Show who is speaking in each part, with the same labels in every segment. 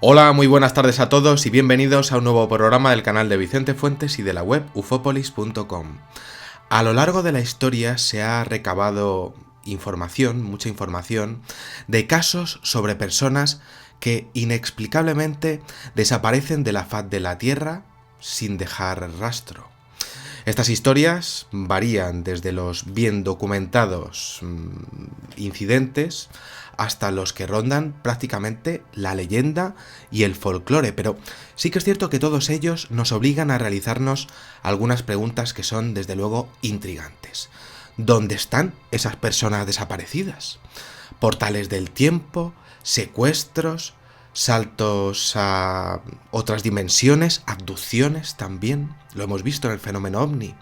Speaker 1: Hola, muy buenas tardes a todos y bienvenidos a un nuevo programa del canal de Vicente Fuentes y de la web ufopolis.com. A lo largo de la historia se ha recabado información, mucha información, de casos sobre personas que inexplicablemente desaparecen de la faz de la Tierra sin dejar rastro. Estas historias varían desde los bien documentados incidentes hasta los que rondan prácticamente la leyenda y el folclore, pero sí que es cierto que todos ellos nos obligan a realizarnos algunas preguntas que son desde luego intrigantes. ¿Dónde están esas personas desaparecidas? ¿Portales del tiempo? ¿Secuestros? ¿Saltos a otras dimensiones? ¿Abducciones también? Lo hemos visto en el fenómeno ovni.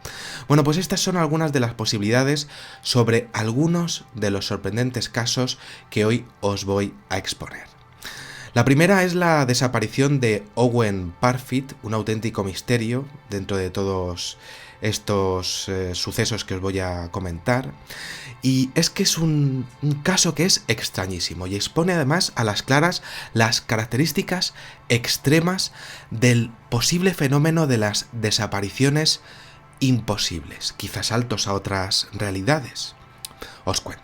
Speaker 1: Bueno, pues estas son algunas de las posibilidades sobre algunos de los sorprendentes casos que hoy os voy a exponer. La primera es la desaparición de Owen Parfitt, un auténtico misterio dentro de todos estos sucesos que os voy a comentar. Y es que es un caso que es extrañísimo y expone además a las claras las características extremas del posible fenómeno de las desapariciones imposibles, quizás saltos a otras realidades. Os cuento.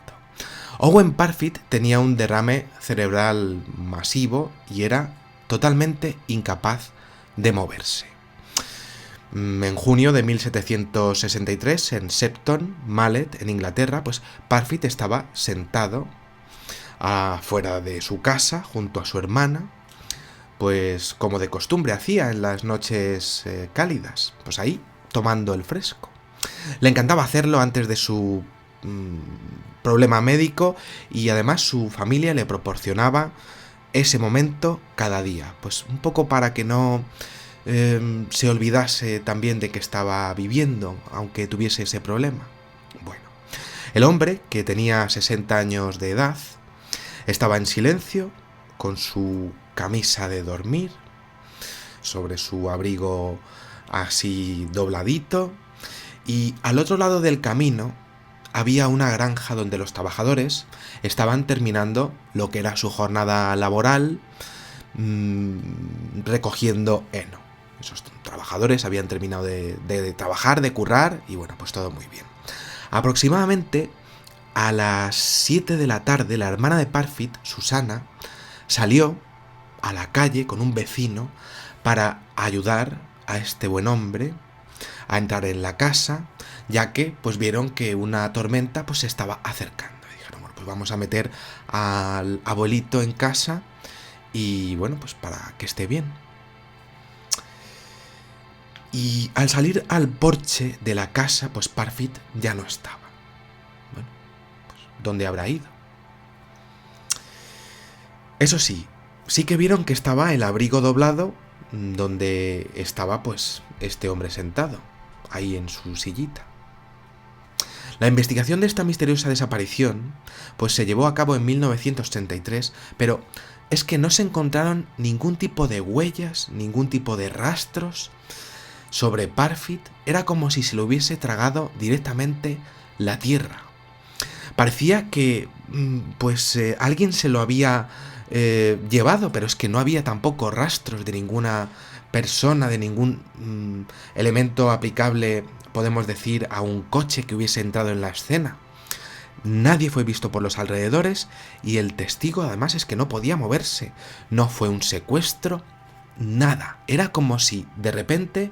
Speaker 1: Owen Parfitt tenía un derrame cerebral masivo y era totalmente incapaz de moverse. En junio de 1763, en Septon Mallet, en Inglaterra, pues Parfitt estaba sentado afuera de su casa junto a su hermana, pues como de costumbre hacía en las noches cálidas, pues ahí tomando el fresco. Le encantaba hacerlo antes de su problema médico y además su familia le proporcionaba ese momento cada día, pues un poco para que no se olvidase también de que estaba viviendo, aunque tuviese ese problema. Bueno, el hombre, que tenía 60 años de edad, estaba en silencio, con su camisa de dormir, sobre su abrigo así dobladito, y al otro lado del camino había una granja donde los trabajadores estaban terminando lo que era su jornada laboral, recogiendo heno. Esos trabajadores habían terminado de trabajar, de currar, y bueno, pues todo muy bien. Aproximadamente a las 7 de la tarde, la hermana de Parfitt, Susana, salió a la calle con un vecino para ayudar a este buen hombre a entrar en la casa, ya que pues vieron que una tormenta pues se estaba acercando. Y dijeron, bueno, pues vamos a meter al abuelito en casa y bueno, pues para que esté bien. Y al salir al porche de la casa, pues Parfitt ya no estaba. Bueno, pues ¿dónde habrá ido? Eso sí, sí que vieron que estaba el abrigo doblado donde estaba pues este hombre sentado, ahí en su sillita. La investigación de esta misteriosa desaparición pues se llevó a cabo en 1933, pero es que no se encontraron ningún tipo de huellas, ningún tipo de rastros sobre Parfitt. Era como si se lo hubiese tragado directamente la tierra. Parecía que alguien se lo había llevado, pero es que no había tampoco rastros de ninguna persona, de ningún elemento aplicable, podemos decir, a un coche que hubiese entrado en la escena. Nadie fue visto por los alrededores y el testigo además es que no podía moverse. No fue un secuestro, nada. Era como si de repente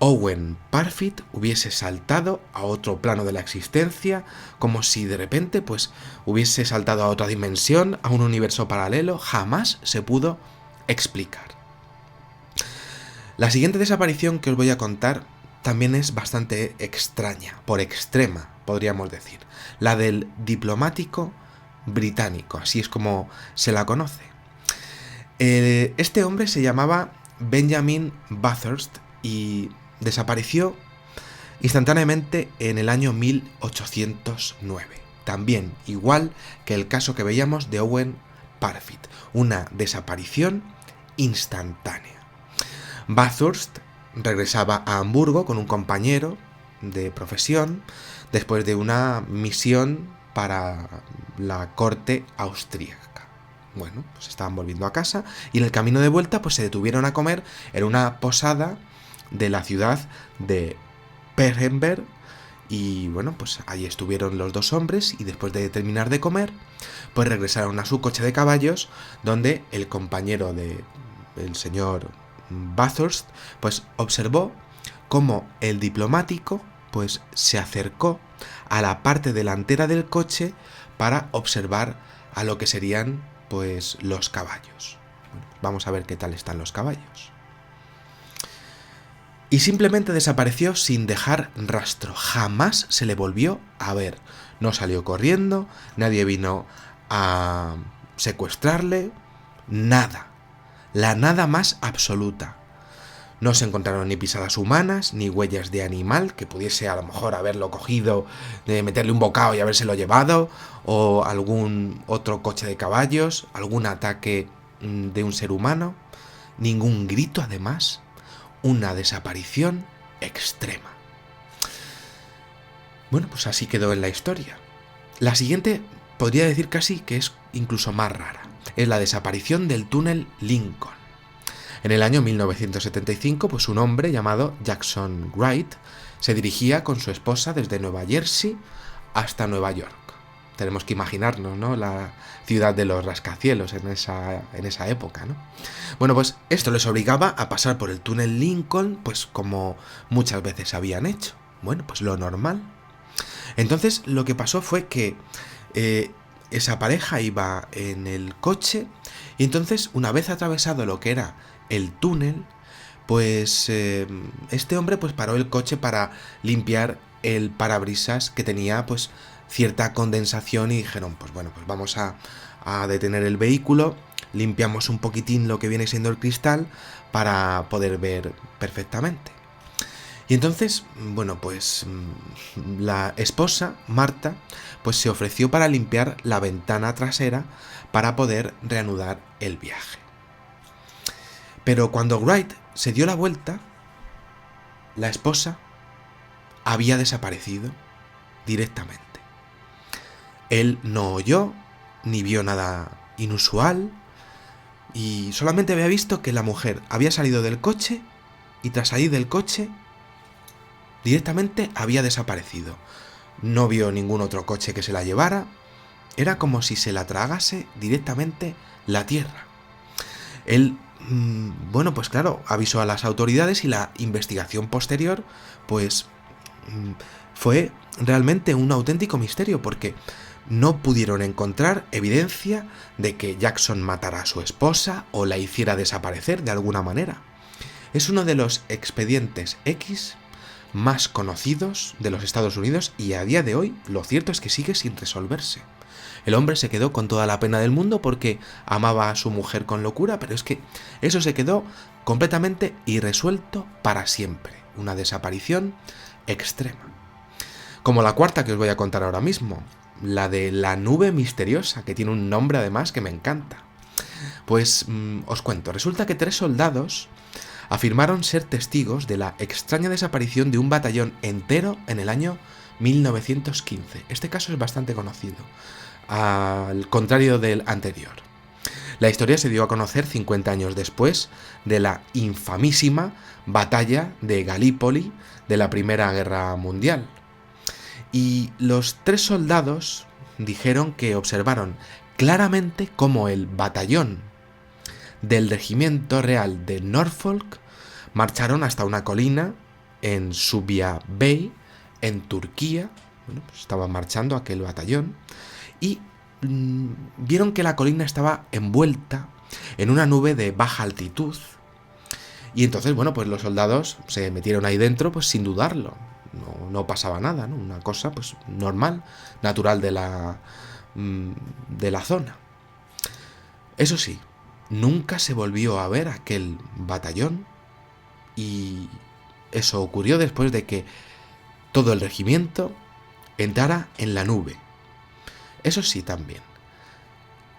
Speaker 1: Owen Parfitt hubiese saltado a otro plano de la existencia, como si de repente pues hubiese saltado a otra dimensión, a un universo paralelo. Jamás se pudo explicar. La siguiente desaparición que os voy a contar también es bastante extraña, por extrema, podríamos decir. La del diplomático británico, así es como se la conoce. Este hombre se llamaba Benjamin Bathurst y desapareció instantáneamente en el año 1809. También igual que el caso que veíamos de Owen Parfitt. Una desaparición instantánea. Bathurst regresaba a Hamburgo con un compañero de profesión después de una misión para la corte austríaca. Bueno, pues estaban volviendo a casa y en el camino de vuelta pues se detuvieron a comer en una posada de la ciudad de Perrenberg. Y bueno, pues ahí estuvieron los dos hombres y después de terminar de comer, pues regresaron a su coche de caballos, donde el compañero de el señor Bathurst pues observó cómo el diplomático pues se acercó a la parte delantera del coche para observar a lo que serían pues los caballos. Bueno, vamos a ver qué tal están los caballos. Y simplemente desapareció sin dejar rastro. Jamás se le volvió a ver. No salió corriendo, nadie vino a secuestrarle, nada. La nada más absoluta. No se encontraron ni pisadas humanas, ni huellas de animal, que pudiese a lo mejor haberlo cogido, de meterle un bocado y habérselo llevado, o algún otro coche de caballos, algún ataque de un ser humano. Ningún grito, además. Una desaparición extrema. Bueno, pues así quedó en la historia. La siguiente podría decir casi que es incluso más rara. Es la desaparición del túnel Lincoln. En el año 1975, pues un hombre llamado Jackson Wright se dirigía con su esposa desde Nueva Jersey hasta Nueva York. Tenemos que imaginarnos, ¿no?, la ciudad de los rascacielos en esa época, ¿no? Bueno, pues esto les obligaba a pasar por el túnel Lincoln, pues como muchas veces habían hecho. Bueno, pues lo normal. Entonces lo que pasó fue que esa pareja iba en el coche y entonces, una vez atravesado lo que era el túnel, pues este hombre pues paró el coche para limpiar el parabrisas que tenía pues cierta condensación y dijeron, pues bueno, pues vamos a detener el vehículo, limpiamos un poquitín lo que viene siendo el cristal para poder ver perfectamente. Y entonces, bueno, pues la esposa, Marta, pues se ofreció para limpiar la ventana trasera para poder reanudar el viaje. Pero cuando Wright se dio la vuelta, la esposa había desaparecido directamente. Él no oyó ni vio nada inusual y solamente había visto que la mujer había salido del coche y tras salir del coche directamente había desaparecido. No vio ningún otro coche que se la llevara. Era como si se la tragase directamente la tierra. Él, bueno, pues claro, avisó a las autoridades y la investigación posterior, pues fue realmente un auténtico misterio porque no pudieron encontrar evidencia de que Jackson matara a su esposa o la hiciera desaparecer de alguna manera. Es uno de los expedientes X más conocidos de los Estados Unidos y a día de hoy lo cierto es que sigue sin resolverse. El hombre se quedó con toda la pena del mundo porque amaba a su mujer con locura, pero es que eso se quedó completamente irresuelto para siempre. Una desaparición extrema. Como la cuarta que os voy a contar ahora mismo, la de la nube misteriosa, que tiene un nombre además que me encanta. Pues os cuento, resulta que 3 soldados afirmaron ser testigos de la extraña desaparición de un batallón entero en el año 1915. Este caso es bastante conocido, al contrario del anterior. La historia se dio a conocer 50 años después de la infamísima batalla de Galípoli de la Primera Guerra Mundial. Y los 3 soldados dijeron que observaron claramente cómo el batallón del Regimiento Real de Norfolk marcharon hasta una colina en Subia Bay, en Turquía. Bueno, pues estaban marchando aquel batallón y vieron que la colina estaba envuelta en una nube de baja altitud. Y entonces, bueno, pues los soldados se metieron ahí dentro, pues sin dudarlo. No pasaba nada, ¿no? Una cosa pues normal, natural de la zona. Eso sí, nunca se volvió a ver aquel batallón y eso ocurrió después de que todo el regimiento entrara en la nube. Eso sí, también,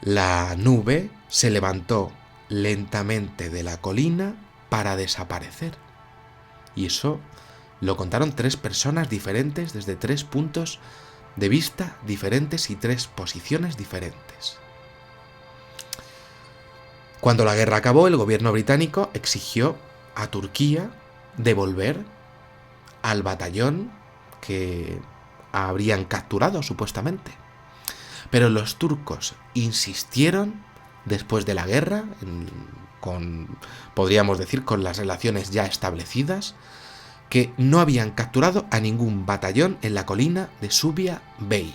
Speaker 1: la nube se levantó lentamente de la colina para desaparecer. Y eso lo contaron 3 personas diferentes desde 3 puntos de vista diferentes y 3 posiciones diferentes. Cuando la guerra acabó, el gobierno británico exigió a Turquía devolver al batallón que habrían capturado supuestamente. Pero los turcos insistieron, después de la guerra, podríamos decir, con las relaciones ya establecidas, que no habían capturado a ningún batallón en la colina de Subia Bey,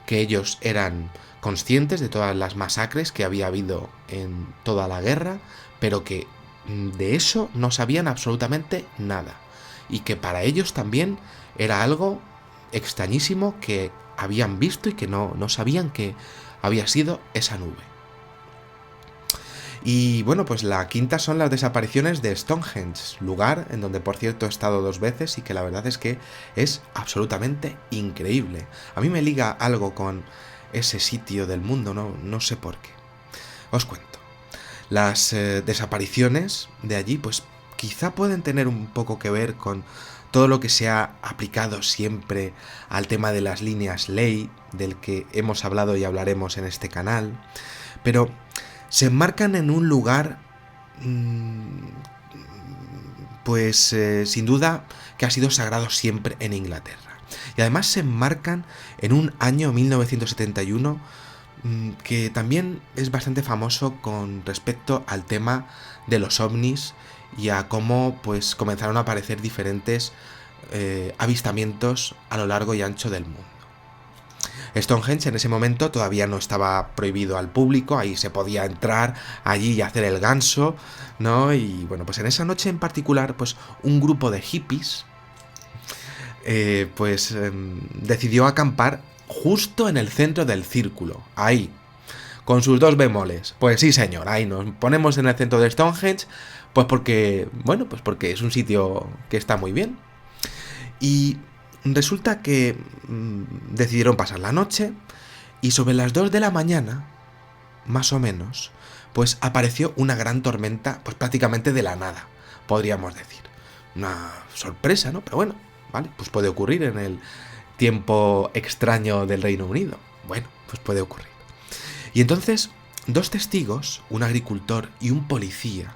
Speaker 1: que ellos eran conscientes de todas las masacres que había habido en toda la guerra, pero que de eso no sabían absolutamente nada, y que para ellos también era algo extrañísimo que habían visto y que no sabían que había sido esa nube. Y bueno, pues la quinta son las desapariciones de Stonehenge, lugar en donde por cierto he estado 2 veces y que la verdad es que es absolutamente increíble. A mí me liga algo con ese sitio del mundo, no sé por qué. Os cuento. Las desapariciones de allí pues quizá pueden tener un poco que ver con todo lo que se ha aplicado siempre al tema de las líneas ley, del que hemos hablado y hablaremos en este canal, pero se enmarcan en un lugar, pues sin duda que ha sido sagrado siempre en Inglaterra. Y además se enmarcan en un año 1971 que también es bastante famoso con respecto al tema de los ovnis y a cómo pues comenzaron a aparecer diferentes avistamientos a lo largo y ancho del mundo. Stonehenge en ese momento todavía no estaba prohibido al público, ahí se podía entrar allí y hacer el ganso, ¿no? Y bueno, pues en esa noche en particular, pues un grupo de hippies decidió acampar justo en el centro del círculo, ahí, con sus 2 bemoles. Pues sí, señor, ahí nos ponemos en el centro de Stonehenge, pues porque es un sitio que está muy bien. Y resulta que decidieron pasar la noche y sobre las 2 de la mañana, más o menos, pues apareció una gran tormenta, pues prácticamente de la nada, podríamos decir. Una sorpresa, ¿no? Pero bueno, vale, pues puede ocurrir en el tiempo extraño del Reino Unido. Bueno, pues puede ocurrir. Y entonces, 2 testigos, un agricultor y un policía,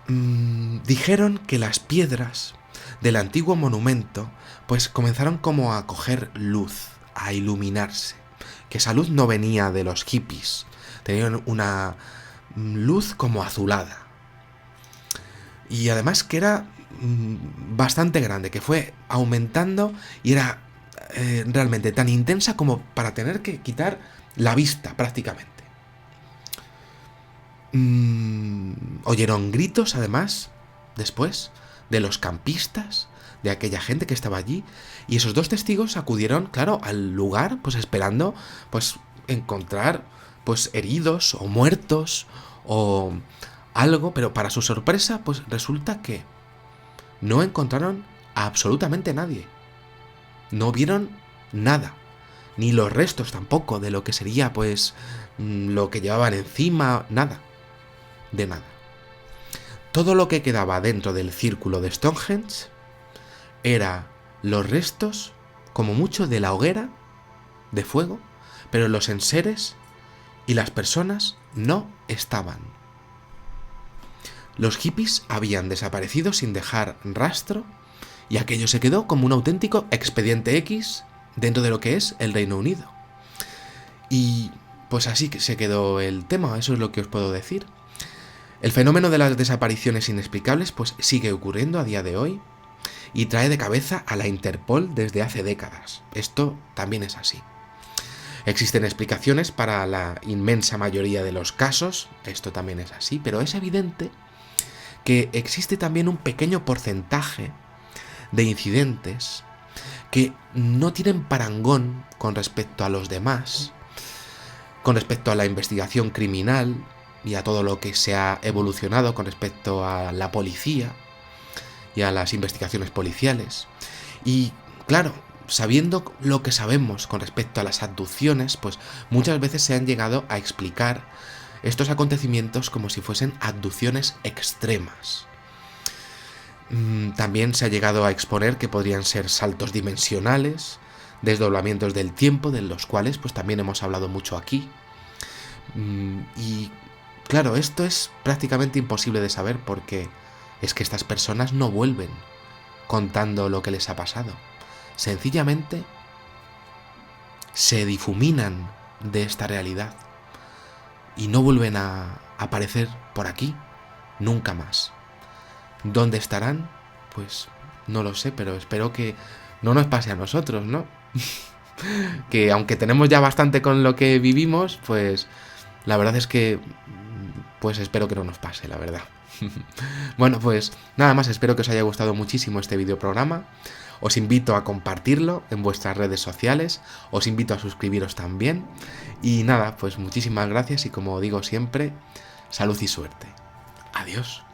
Speaker 1: dijeron que las piedras del antiguo monumento pues comenzaron como a coger luz, a iluminarse, que esa luz no venía de los hippies, tenían una luz como azulada y además que era bastante grande, que fue aumentando y era realmente tan intensa como para tener que quitar la vista prácticamente. Oyeron gritos además después de los campistas, de aquella gente que estaba allí, y esos 2 testigos acudieron, claro, al lugar, pues esperando, pues encontrar, pues heridos o muertos o algo, pero para su sorpresa, pues resulta que no encontraron a absolutamente nadie, no vieron nada, ni los restos tampoco de lo que sería, pues, lo que llevaban encima, nada, de nada. Todo lo que quedaba dentro del círculo de Stonehenge era los restos, como mucho, de la hoguera de fuego, pero los enseres y las personas no estaban. Los hippies habían desaparecido sin dejar rastro y aquello se quedó como un auténtico expediente X dentro de lo que es el Reino Unido. Y pues así que se quedó el tema, eso es lo que os puedo decir. El fenómeno de las desapariciones inexplicables pues sigue ocurriendo a día de hoy y trae de cabeza a la Interpol desde hace décadas. Esto también es así. Existen explicaciones para la inmensa mayoría de los casos, esto también es así, pero es evidente que existe también un pequeño porcentaje de incidentes que no tienen parangón con respecto a los demás, con respecto a la investigación criminal y a todo lo que se ha evolucionado con respecto a la policía y a las investigaciones policiales. Y claro, sabiendo lo que sabemos con respecto a las abducciones, pues muchas veces se han llegado a explicar estos acontecimientos como si fuesen abducciones extremas. También se ha llegado a exponer que podrían ser saltos dimensionales, desdoblamientos del tiempo, de los cuales pues también hemos hablado mucho aquí. Y Claro, esto es prácticamente imposible de saber porque es que estas personas no vuelven contando lo que les ha pasado. Sencillamente se difuminan de esta realidad y no vuelven a aparecer por aquí nunca más. ¿Dónde estarán? Pues no lo sé, pero espero que no nos pase a nosotros, ¿no? Que aunque tenemos ya bastante con lo que vivimos, pues la verdad es que pues espero que no nos pase, la verdad. Bueno, pues nada más, espero que os haya gustado muchísimo este videoprograma. Os invito a compartirlo en vuestras redes sociales, os invito a suscribiros también. Y nada, pues muchísimas gracias y como digo siempre, salud y suerte. Adiós.